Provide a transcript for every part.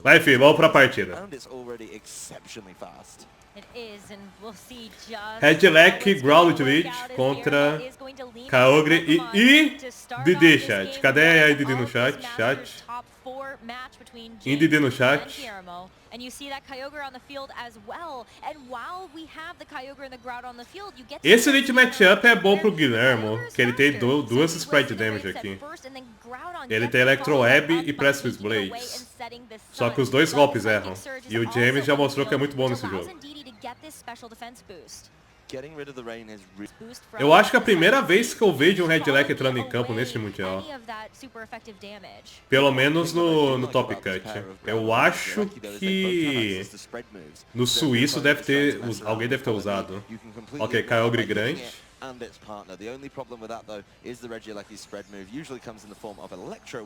Vai, filho, vamos pra partida. Redleck, Ground Lead contra Kyogre e Didi, chat. Cadê a Didi no chat? Didi no chat. Esse Elite Matchup é bom pro Guillermo, que ele tem duas Sprite Damage aqui. Ele tem Electro Web e Precious Blades. Só que os dois golpes erram. E o James já mostrou que é muito bom nesse jogo. Eu acho que é a primeira vez que eu vejo um Redleck entrando em campo neste Mundial. Pelo menos no Top Cut. Eu acho que no suíço alguém deve ter usado. Ok, Kyogre grande.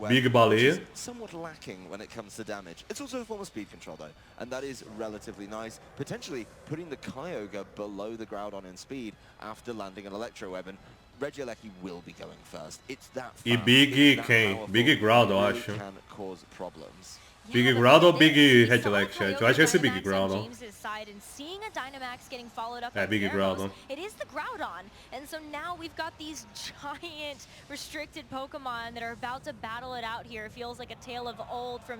Big Baleia. E Big quem? Big Ground, eu acho. Big Ground ou Big Redleck, chat? Eu acho que é esse Big Ground. É, Big Ground. It is the Groudon, and so now we've got these giant restricted Pokemon that are about to battle it out here. It feels like a tale of old from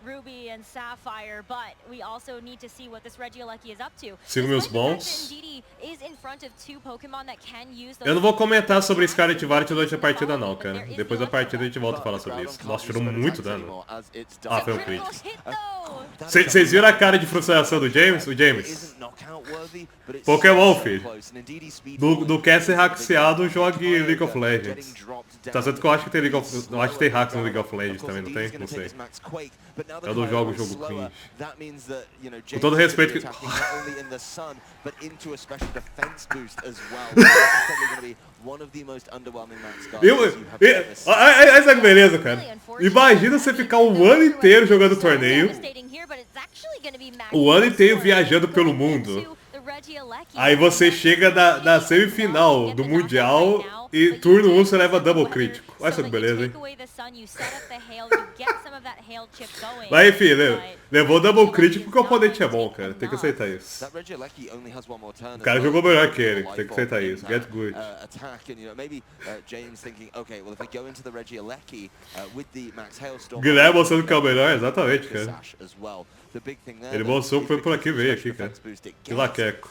Ruby and Sapphire, but we also need to see what this Regieleki is up to. Sigo meus bons. Is in front of two Pokemon that can use Eu não vou comentar sobre Scarlet Violet durante a partida não, cara. Depois da partida a gente volta a falar sobre isso. Nossa, tirou muito dano. Ah, foi um crítico. Vocês viram a cara de frustração do James? O James. Pokémon, filho. Do quer ser hackeado, jogue League of Legends. Tá certo que eu acho que tem acho que tem hacks no League of Legends também, não tem? Não sei. Eu não jogo o jogo cringe. Com todo respeito que... Essa que beleza, cara. Imagina você ficar um ano inteiro jogando torneio. O ano inteiro viajando pelo mundo. Aí você chega na semifinal do Mundial e turno 1 você leva double crítico. Olha só que beleza, hein? Mas enfim, levou double crítico porque o oponente é bom, cara. Tem que aceitar isso. O cara jogou melhor que ele. Tem que aceitar isso. Get good. Guilherme mostrando que é o melhor, exatamente, cara. Ele mostrou que foi por aqui, veio aqui, cara. Que laqueco.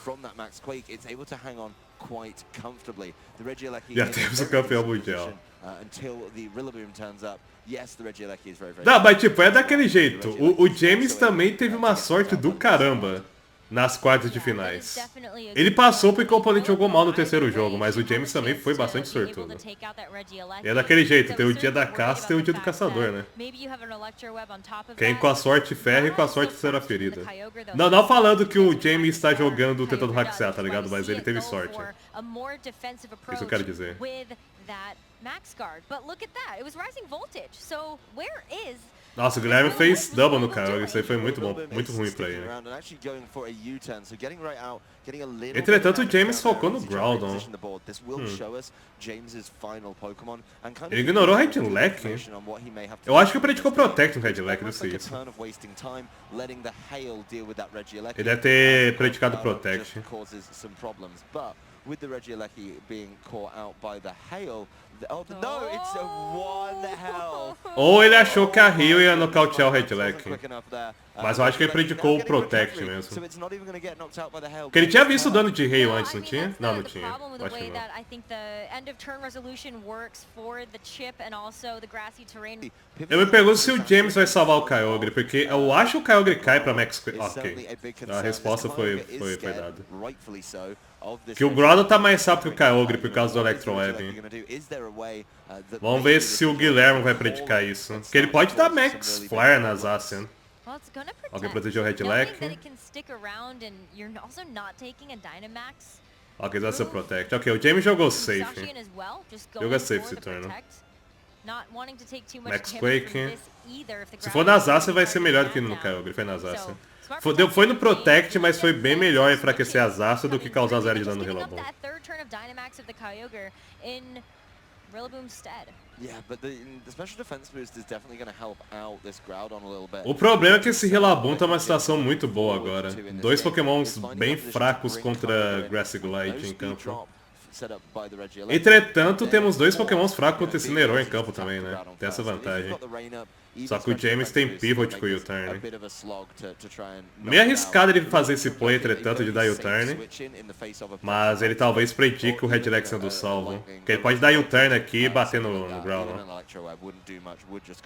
Já temos o campeão mundial. Não, mas tipo, é daquele jeito. O James também teve uma sorte do caramba nas quartas de finais. Ele passou porque o oponente jogou mal no terceiro jogo, mas o James também foi bastante sortudo. E é daquele jeito, tem o dia da caça e tem o dia do caçador, né? Quem com a sorte ferra e com a sorte será ferida. Não falando que o James está jogando tentando hackear, tá ligado? Mas ele teve sorte. Isso eu quero dizer. Nossa, o Guilherme fez double no cara, isso aí foi muito bom, muito ruim pra ele. Entretanto, o James focou no Groudon. Ele ignorou o Redleck. Eu acho que o predicou Protect no Redleck, não sei isso. Ele deve ter predicado Protect. With the Regieleki being caught out by the hail. Oh, no, it's a one health. Ou ele achou que a Hail ia nocautear o Redleck. Mas eu acho que ele predicou o Protect mesmo. Porque ele tinha visto o dano de Hail antes, não tinha? Não, não tinha. Acho que não. Eu me pergunto se o James vai salvar o Kyogre, porque eu acho que o Kyogre cai pra Max... Ok. A resposta foi dada. Que o Groudon tá mais rápido que o Kyogre por causa do Electro Web. Vamos ver se o Guilhermo vai predicar isso. Porque ele pode dar Max Flare na Zacian. Ok, protegeu o Redleck. Ok, Zacian Protect. Ok, o James jogou safe. Joga safe esse turno. Max Quake. Se for na Zacian vai ser melhor do que no Kyogre. Foi na Zacian. Foi no Protect, mas foi bem melhor enfraquecer a Zacian do que causar 0 de dano no Rillaboom. O problema é que esse Relabum tá numa situação muito boa agora. 2 Pokémons bem fracos contra Grass Glide em campo. Entretanto, temos 2 Pokémons fracos contra esse Nero em campo também, né? Tem essa vantagem. Só que o James tem Pivot com o U-Turn. Meio arriscado ele fazer esse play, entretanto, de dar U-Turn. Mas ele talvez predique o Red Leg sendo salvo. Porque ele pode dar U-Turn aqui e bater no Groudon.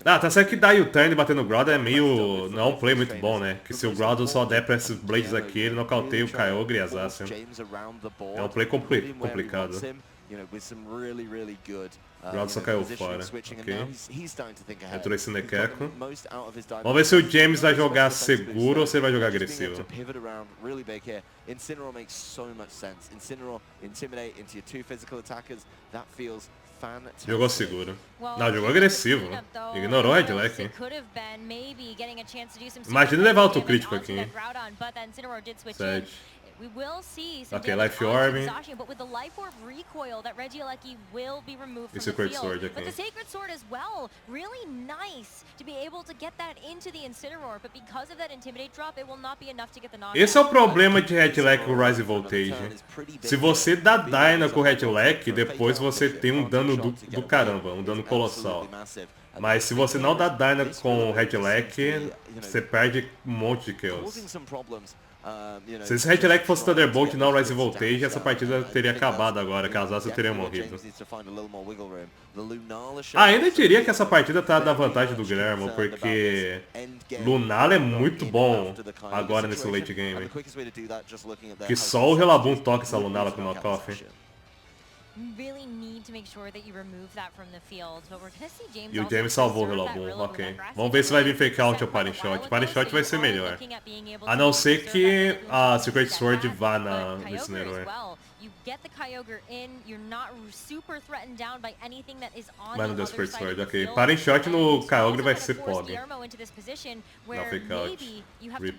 Ah, tá certo que dar U-Turn e bater no Groudon é meio... não é um play muito bom, né? Que se o Groudon só der pra esses Blades aqui, ele nocauteia o Kyogre e a Zacian. É um play complicado. O Groudon só caiu fora. Ok. Entrou esse Nekeko. Vamos ver se o James vai jogar seguro ou se ele vai jogar agressivo. Jogou seguro. Não, jogou agressivo. Ignorou o Redlack, hein? Imagina levar autocrítico aqui, hein? 7. Ok, Life Orb. E Sacred Sword aqui. Esse é o problema de Redlack com Rise Voltage. Se você dá Dyna com Redlack, depois você tem um dano do caramba, um dano colossal. Mas se você não dá Dyna com Redlack, você perde um monte de kills. Se esse Redlack fosse Thunderbolt e não Rise Voltage, essa partida teria acabado agora, caso eu teria morrido. Ainda diria que essa partida tá da vantagem do Guillermo, porque Lunala é muito bom agora nesse late game. Que só o Relabum toca essa Lunala com o knockoff. E o James salvou o Relabum, ok. Vamos ver se vai vir Fake Out ou Parting Shot. Parting Shot vai ser melhor. A não ser que a Secret Sword vá nesse Nero. Vai no Secret Sword, ok. Parting Shot no Kyogre vai ser Pog. Não, Fake Out. Rip.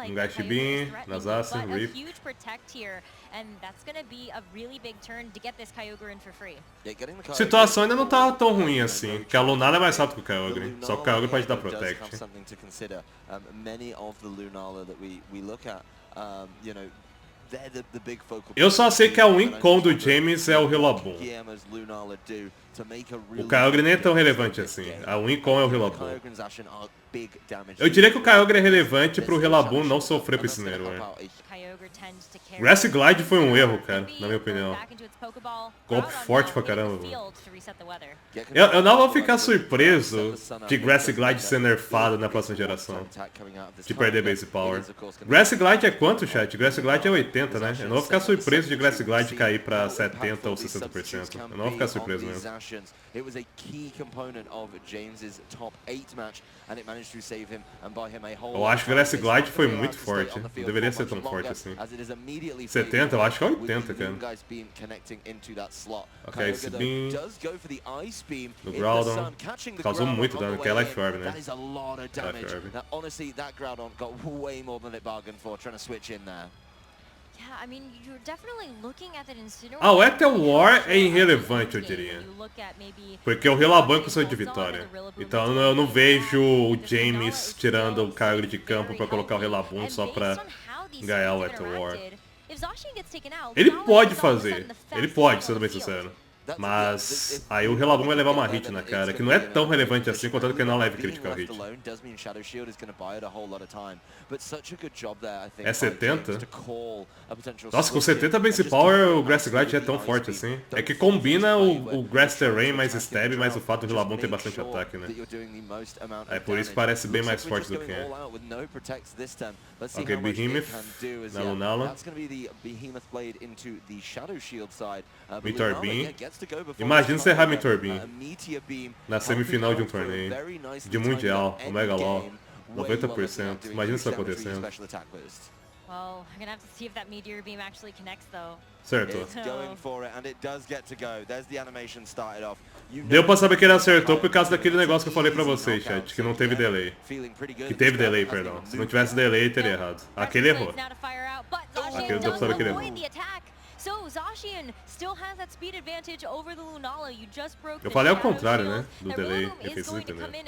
Um Gash Beam, na Zacian, Rip. A situação ainda não tá tão ruim assim, porque a Lunala é mais rápido que o Kyogre, só que o Kyogre pode dar Protect. Eu só sei que a win con do James é o Relabum. O Kyogre nem é tão relevante assim, a win con é o Relabum. Eu diria que o Kyogre é relevante pro Relabum não sofrer com esse Nero. Grass Glide foi um erro, cara, na minha opinião. Golpe forte pra caramba. Eu não vou ficar surpreso de Grass Glide ser nerfado na próxima geração. De perder Base Power. Grass Glide é quanto, chat? Grass Glide é 80, né? Eu não vou ficar surpreso de Grass Glide cair pra 70 ou 60%. Eu não vou ficar surpreso mesmo. Eu acho que o Grass Glide foi muito forte. Não deveria ser tão forte assim. 70? Eu acho que é 80, cara. Ok, esse Beam no Groudon causou muito dano, que é Life Orb, né? Life Orb. Ah, o Ether War é irrelevante, eu diria. Porque o Relabum é questão de vitória. Então eu não vejo o James tirando o Kyogre de campo pra colocar o Relabum só pra ganhar o Ether War. Ele pode fazer. Ele pode, sendo bem sincero. Mas aí o Relabum vai levar uma hit na cara, que não é tão relevante assim, contanto que não leve critical hit. É 70? Nossa, com 70 base power o Grass Glide é tão forte assim. É que combina o Grass Terrain mais Stab, mais o fato do Relabum ter bastante ataque, né? É por isso que parece bem mais forte do que é. Ok, Behemoth na Lunala. Meteor Beam. Imagina você errar Meteor Beam na semifinal de um torneio de Mundial, Omega Law, 90%. Imagina isso acontecendo. Acertou. Deu pra saber que ele acertou por causa daquele negócio que eu falei pra vocês, chat, que não teve delay. Que teve delay, perdão. Se não tivesse delay, teria errado. Aquele errou. Aquele deu pra saber que ele errou. Eu falei ao contrário, né? Do delay, efeito de delay.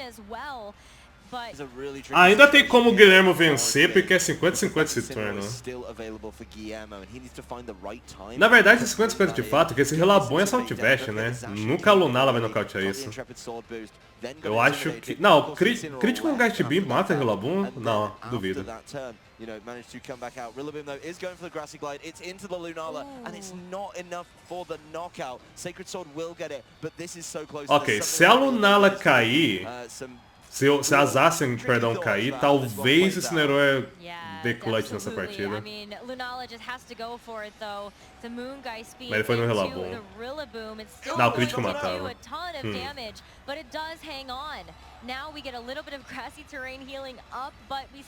Ainda tem como o Guillermo vencer, porque é 50-50 esse turno. Na verdade é 50-50 de fato, porque esse Relabon é Saltvest, né? Nunca a Lunala vai nocautear isso. Eu acho que... Não, crítico no Gast Beam mata Relabon? Não, duvido. Ok, se a Lunala cair... Se as Assassin, perdão, cair, talvez esse herói dê clutch nessa partida. Mas ele foi no Relabon. Não, o crítico matava.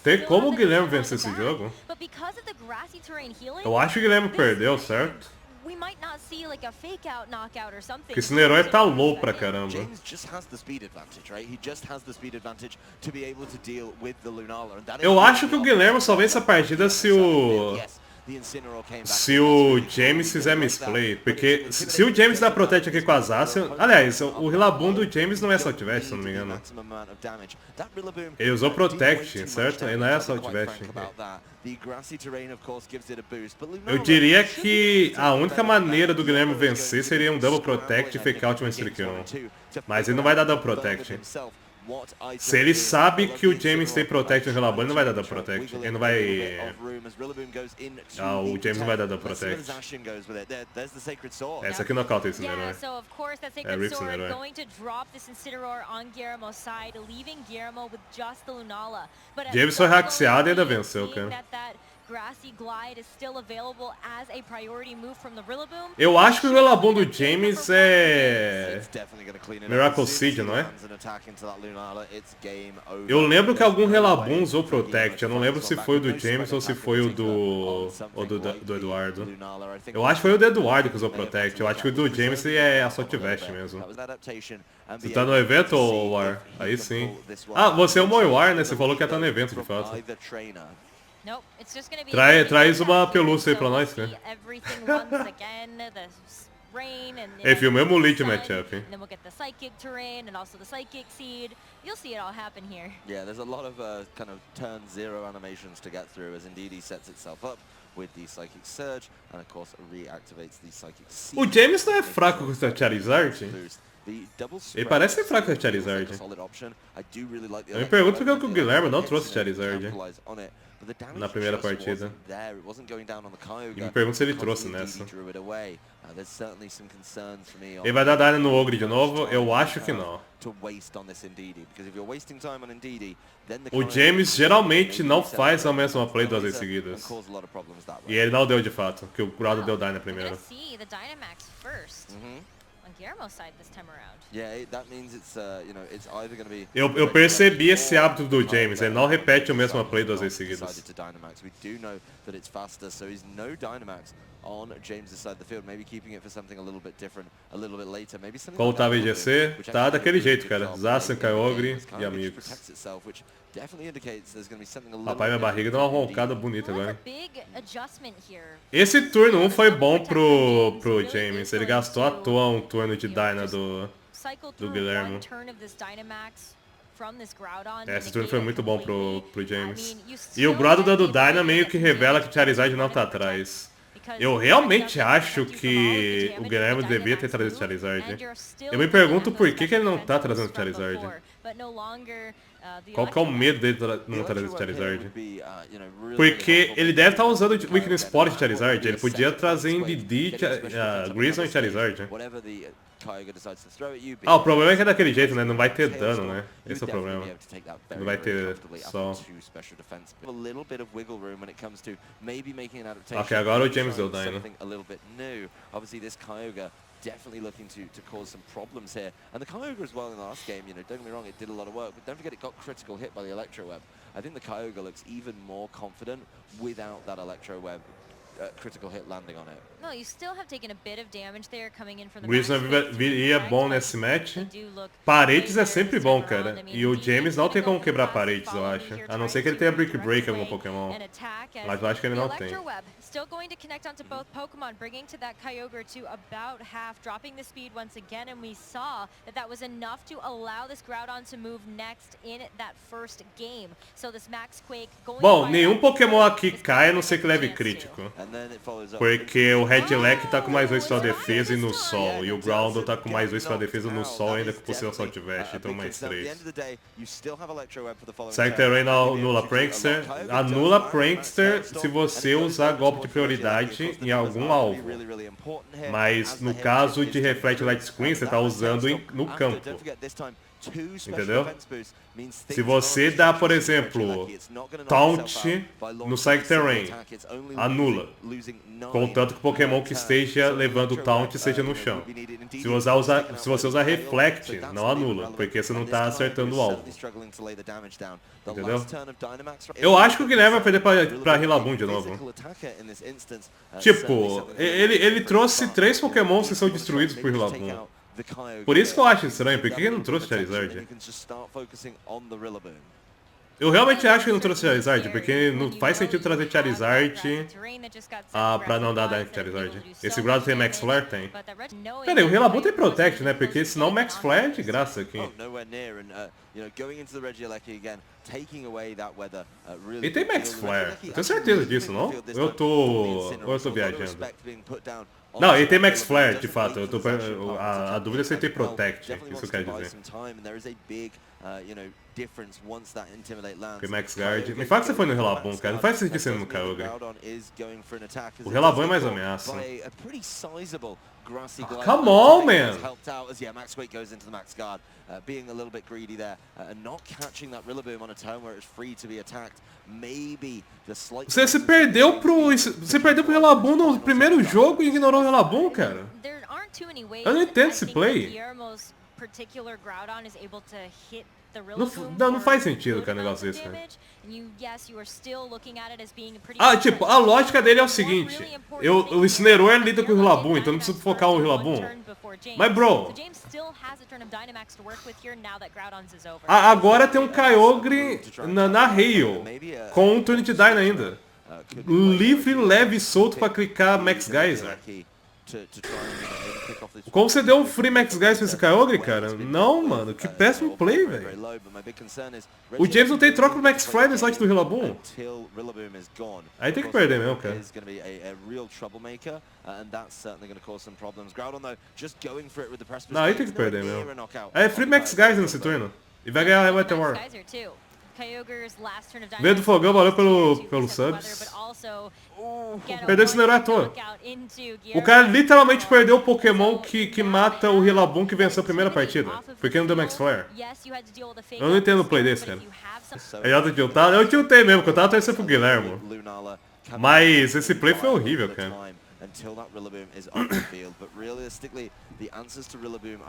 Tem como o Guilherme vencer esse jogo? Eu acho que o Guilherme perdeu, certo? Porque esse herói tá low pra caramba. Eu acho que o Guilherme só vence a partida se o James fizer misplay. Porque se o James dá protect aqui com as Assassin... Aliás, o Relabon do James não é Saltvest, se eu não me engano. Ele usou protect, certo? Ele não é Saltvest. Eu diria que a única maneira do Guilherme vencer seria um Double Protect e Fake Out uma Streak 1. Mas ele não vai dar Double Protect. Se ele sabe que o James tem Protect no Relabon, ele não vai dar Double Protect. Ele não vai... Ah, o James não vai dar Double Protect. Essa aqui nocauta esse herói. É Rip esse herói. James foi hackeado e ainda venceu, cara. Eu acho que o Relabon do James é... Miracle Seed, não é? Eu lembro que algum Relabon usou Protect. Eu não lembro se foi o do James ou se foi o do Eduardo. Eu acho que foi o do Eduardo que usou Protect. Eu acho que o do James é a Saltvest mesmo. Você tá no evento, ou War? Aí sim. Ah, você é o Moiwar, né? Você falou que ia estar no evento, de fato. Traz uma pelúcia aí pra nós, né? Ele viu o mesmo lead matchup, hein? Yeah, there's a lot of kind of turn zero animations to get through as Indeedee sets itself up with the Psychic Surge and of course reactivates the Psychic Seed. O James não é fraco com o Charizard? Ele parece ser fraco com o Charizard. Eu me pergunto por que o Guilherme não trouxe Charizard na primeira partida. E me pergunto se ele trouxe nessa. Ele vai dar dano no Ogre de novo? Eu acho que não. O James geralmente não faz a mesma play duas vezes seguidas. E ele não deu de fato, porque o Grado deu Dyna primeiro. Eu percebi esse hábito do James, ele não repete a mesma play duas vezes seguidas. Como tá a VGC? Tá daquele jeito, cara. Zacian, Kyogre e amigos. Papai, minha barriga deu uma roncada bonita agora. Esse turno 1 foi bom pro James. Ele gastou à toa um turno de Dyna do Guillermo. Esse turno foi muito bom pro James. E o Grado dando Dyna meio que revela que Charizard não tá atrás. Eu realmente acho que o Guilherme devia ter trazido Charizard. Eu me pergunto por que ele não tá trazendo Charizard. Qual que é o medo dele não trazer Charizard? Porque ele deve estar usando o Weakness Spot de Charizard. Ele podia trazer Indeedee, Grizzly e Charizard. Ah, o problema é que é daquele jeito, né? Não vai ter dano, né? Esse é o problema. Não vai ter só... Ok, agora o James deu dano. Definitely looking to cause some problems here. And the Kyogre as well in the last game, you know, don't get me wrong, it did a lot of work, but don't forget it got critical hit by the Electro Web. I think the Kyogre looks even more confident without that Electro Web critical hit landing on it. No, you still have taken a bit of damage there coming in from the Grissom viria bom nesse match. Paredes é sempre bom, cara. E o James não tem como quebrar paredes, eu acho. A não ser que ele tenha Brick Break em algum Pokémon. Mas eu acho que ele não tem. Still going to connect onto both Pokemon, bringing to that Kyogre to about half, dropping the speed once again, and we saw that that was enough to allow this Groudon to move next in that first game. So this Max Quake going. Bom, nenhum Pokémon aqui cai a não ser que leve crítico. Porque o Redleck tá com mais 2 pra defesa e no sol. E o Groudon tá com mais 2 pra defesa no sol, ainda com possível Salt Vest, então mais 3. Psychic Terrain anula Prankster. Anula Prankster se você usar golpe de prioridade em algum alvo. Mas no caso de Reflect Light Screen, você tá usando no campo. Entendeu? Se você dá, por exemplo, Taunt no Psychic Terrain, anula. Contanto que o Pokémon que esteja levando o Taunt seja no chão. Se você usar Reflect, não anula, porque você não está acertando o alvo. Entendeu? Eu acho que o Guilherme vai perder pra Rillaboom de novo. Tipo, ele trouxe 3 Pokémons que são destruídos por Rillaboom. Por isso que eu acho estranho, por que ele não trouxe Charizard? Eu realmente acho que ele não trouxe Charizard, porque não faz sentido trazer Charizard pra não dar dano de Charizard. Esse Groudon tem Max Flare? Tem. Pera aí, o Rillaboom tem Protect, né? Porque senão Max Flare é de graça aqui. Ele tem Max Flare, eu tenho certeza disso, não? Ou eu tô viajando? Não, ele tem Max Flare, de fato. A dúvida é se ele tem Protect, isso eu quero dizer. Porque Max Guard... Me fala que você foi no Rillaboom, cara. Não faz sentido ser no Kyogre. O Rillaboom é mais ameaça. Come on, man! Você perdeu pro Rillaboom no primeiro jogo e ignorou o Rillaboom, cara. Eu não entendo esse play. Não faz sentido, cara, um negócio desse, cara. Ah, tipo, a lógica dele é o seguinte. O Incineroar lida com o Rillaboom, então não preciso focar no Rillaboom. Mas, bro... Agora tem um Kyogre na Hail, com um Trinity Dyna ainda. Livre, leve e solto pra clicar Max Geyser. Como você deu um free Max Geyser pra esse Kyogre, cara? Não, mano, que péssimo play, velho. O James não tem troca pro Max Fly no slot do Rillaboom. Aí tem que perder mesmo, cara. Não, aí tem que perder mesmo. É free Max Geyser nesse turno. E vai ganhar a Meteor. Veio do fogão, valeu pelo subs. Perdeu esse Incineroar à toa. O cara literalmente perdeu o Pokémon que mata o Rillaboom que venceu a primeira partida. Porque não deu Max Flare. Eu não entendo o play desse, cara. Eu tiltei mesmo, porque eu tava torcendo pro Guillermo. Mas esse play foi horrível, cara.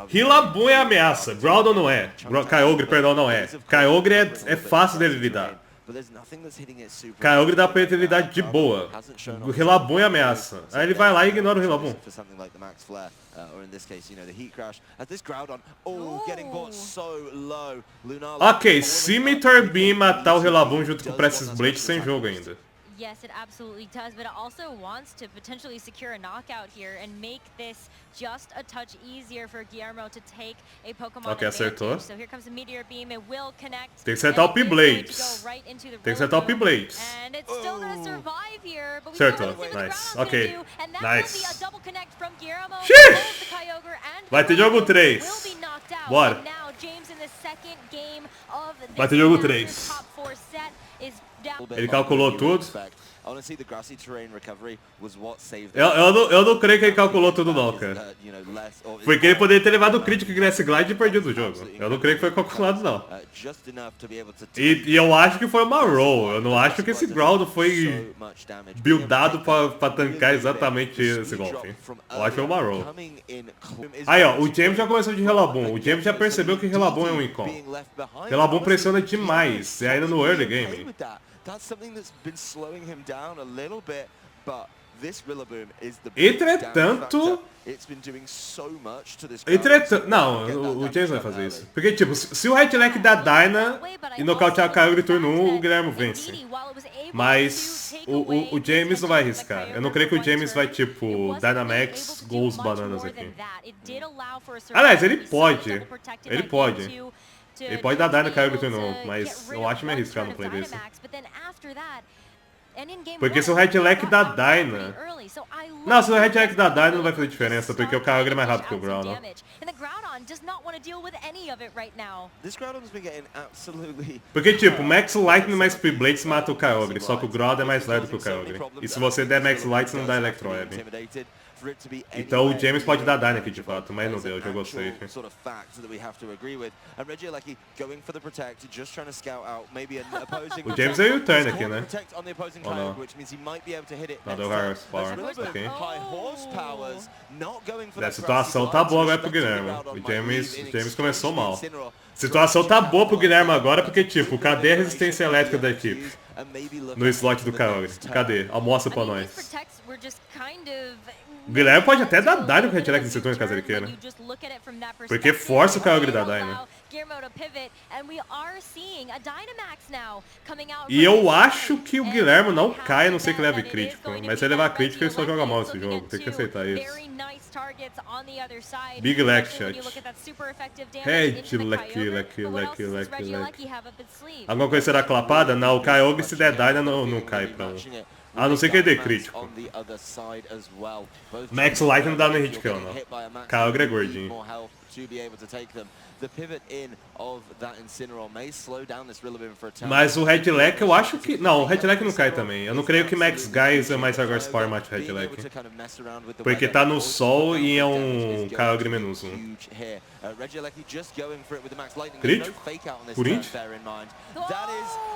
Rillaboom é ameaça, Groudon não é. Kyogre, perdão, não é. Kyogre é fácil dele lidar. Kyogre dá pra ele lidar de boa. O Rillaboom é ameaça. Aí ele vai lá e ignora o Rillaboom. Ok, Scimitar Beam matar o Rillaboom junto com o Precious Blade sem jogo ainda. Yes, it absolutely does, but it also wants to potentially secure a knockout here and make this just a touch easier for Guillermo to take a Pokémon acertou. So here comes a Meteor Beam, it will connect. Tem que acertar o P-Blades. Tem que acertar o P-Blades. And it's still gonna survive here, but we acertou, nice, ok, nice. Vai ter jogo 3. Bora. Vai ter jogo 3. Ele calculou tudo. Eu não creio que ele calculou tudo não, cara. Porque ele poderia ter levado o crítico Grass Glide e perdido o jogo. Eu não creio que foi calculado não. E eu acho que foi uma roll. Eu não acho que esse Groudon foi buildado pra tancar exatamente esse golpe. Eu acho que foi uma roll. Aí ó, o James já começou de Rillaboom. O James já percebeu que Rillaboom é um Incon. Rillaboom pressiona demais. E ainda no early game. Entretanto... Não, o James vai fazer isso. Porque, tipo, se o Headlock dá Dyna e nocautear o Kyogre turno 1, o Guillermo vence. Mas o James não vai arriscar. Eu não creio que o James vai, tipo, Dynamax, gols bananas aqui. Aliás, ele pode. Ele pode. Ele pode dar Dyna no Kyogre turno 1, mas eu acho meio arriscado no play desse. Porque se o Headlock dá Dyna... Não, se o Headlock dá Dyna não vai fazer diferença, porque o Kyogre é mais rápido que o Groudon. Porque tipo, Max Lightning mais Speed Blade mata o Kyogre, só que o Groudon é mais lerdo que o Kyogre. E se você der Max Light, você não dá Electro Web. Então o James pode dar Dyna aqui de fato, mas não deu, jogou safe. O James é o turn aqui, né? Ou não? Não, deu High Horsepower. Ok. A situação tá boa agora pro Guilherme. O James começou mal. A situação tá boa pro Guilherme agora porque, tipo, cadê a resistência elétrica da equipe? No slot do Kyogre. Cadê? Almoça pra nós. O Guilherme pode até dar Dyna com o Headlock nesse turno caso ele queira. Porque força o Kyogre da Dyna. E eu acho que o Guilherme não cai, a não ser que leve crítico. Mas se ele levar crítico, ele só joga mal esse jogo. Tem que aceitar isso. Big Leg Shot. Headlock. Alguma coisa será clapada? Não, o Kyogre se der Dyna não cai pra um. A não ser que ele dê crítico. Max Light não dá no hit kill, não. Kyogre é gordinho. Mas o Headlock eu acho que... Não, o Headlock não cai também. Eu não creio que Max Guys é mais Agora Power mate o Headlock. Porque tá no sol e é um Kyogre menos 1. Crítico? Corinthians?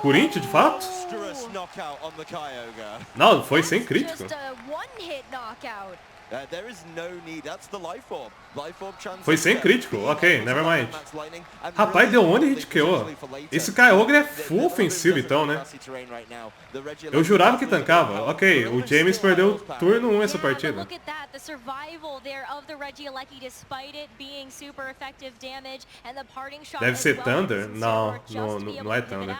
Corinthians, de fato? Não, foi sem crítico. Foi sem crítico, ok, nevermind. Rapaz, deu onde hit KO? Esse Kyogre é full ofensivo então, né? Eu jurava que tancava. Ok, o James perdeu turno 1 essa partida. Deve ser Thunder? Não, não é Thunder.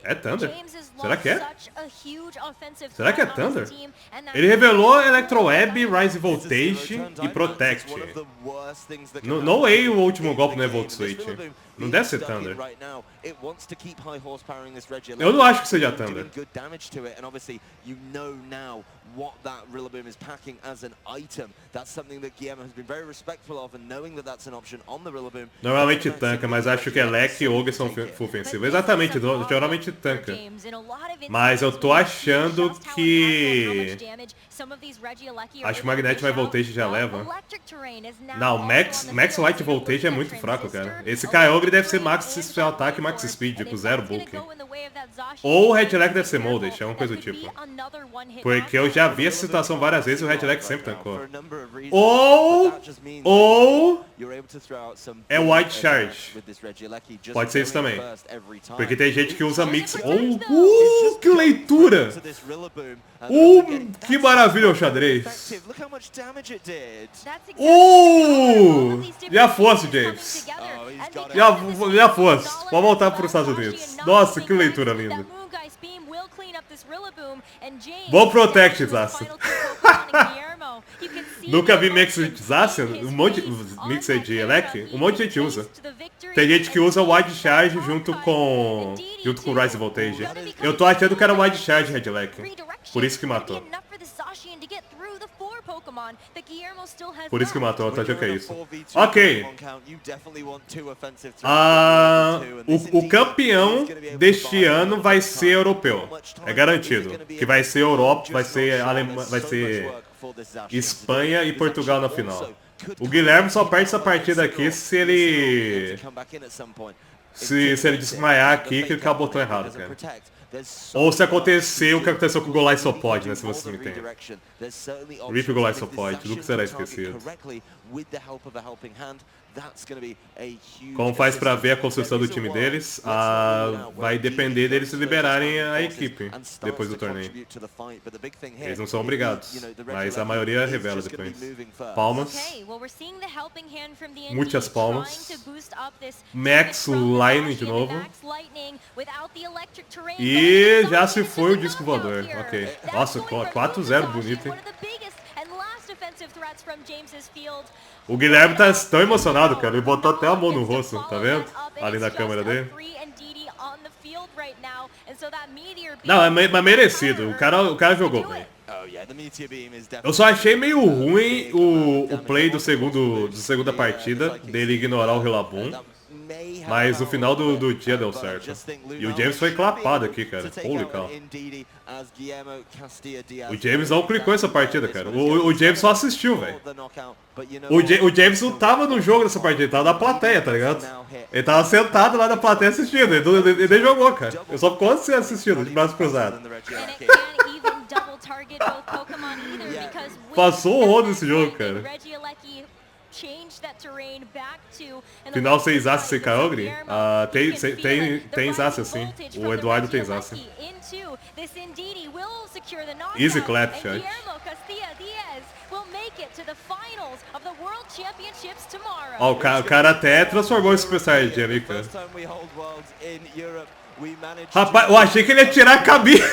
É Thunder? Será que é? Será que é Thunder? Ele revelou Electro Web, Rise Voltage e Protect. No way o último golpe não é Volt Switch. Não deve ser Thunder. Eu não acho que seja Thunder. What that Rillaboom is packing as an item. That's something that Guillermo has been very respectful of, and knowing that that's an option on the Rillaboom. Normalmente tanca, mas acho que Elec e Ogre são ofensivos. Exatamente, geralmente tanca. Mas eu tô achando que... Acho que o Magnetic mais Voltage já leva. Não, Max Light Voltage é muito fraco, cara. Esse Kyogre deve ser Max Spell Attack e Max Speed, com 0 bulk. Ou o Headlock deve ser Moldish, é uma coisa do tipo. Porque eu já vi essa situação várias vezes e o Headlock sempre tancou. Ou é White Charge. Pode ser isso também. Porque tem gente que usa Mix. Que leitura! Que maravilha o xadrez! Já fosse, James. Já fosse. Pode voltar para os Estados Unidos. Nossa, que leitura linda. Bom Protect, Zacian. Nunca vi Mix Zacian, Mix de Elec, um monte de gente usa. Tem gente que usa Wide Charge junto com Rise Voltage. Eu tô achando que era Wide Charge Headlock, por isso que matou. Por isso que matou, eu tô achando que é isso. Ok. O campeão deste ano vai ser europeu. É garantido. Que vai ser Europa, vai ser Espanha e Portugal na final. O Guilherme só perde essa partida aqui se ele... Se ele desmaiar aqui, que ele acabou botando errado, cara. Ou se acontecer o que aconteceu com o Golai só pode, né? Se você me entende. Rip o Golai só pode, nunca será esquecido. Como faz pra ver a construção do time deles, vai depender deles se liberarem a equipe depois do torneio. Eles não são obrigados, mas a maioria revela depois. Palmas. Muitas palmas. Max Lightning de novo. E já se foi o disco voador. Ok. Nossa, 4-0 bonito, hein? O Guilherme tá tão emocionado, cara. Ele botou até a mão no rosto, tá vendo? Ali na câmera dele. Não, é merecido. O cara jogou bem. Eu só achei meio ruim o play da segunda partida, dele ignorar o Relabum. Mas no final do dia deu certo. E o James foi clapado aqui, cara. Holy cow. O James não clicou essa partida, cara. O James só assistiu, velho. O James não tava no jogo dessa partida, ele tava na plateia, tá ligado? Ele tava sentado lá na plateia assistindo, ele nem jogou, cara. Ele só ficou assim assistindo, de braço cruzado. Passou o rodo nesse jogo, cara. Final 6 Ace sem Kyogre? Tem Ace assim. O Eduardo tem Ace. Easy clap, chat. Ó, o cara até transformou esse Super Saiyajin ali, cara. Rapaz, eu achei que ele ia tirar a camisa.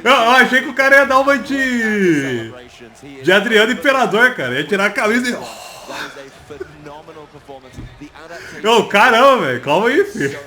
Eu achei que o cara ia dar uma de Adriano Imperador, cara. Ia tirar a camisa e... Ô, caramba, velho. Calma aí, filho.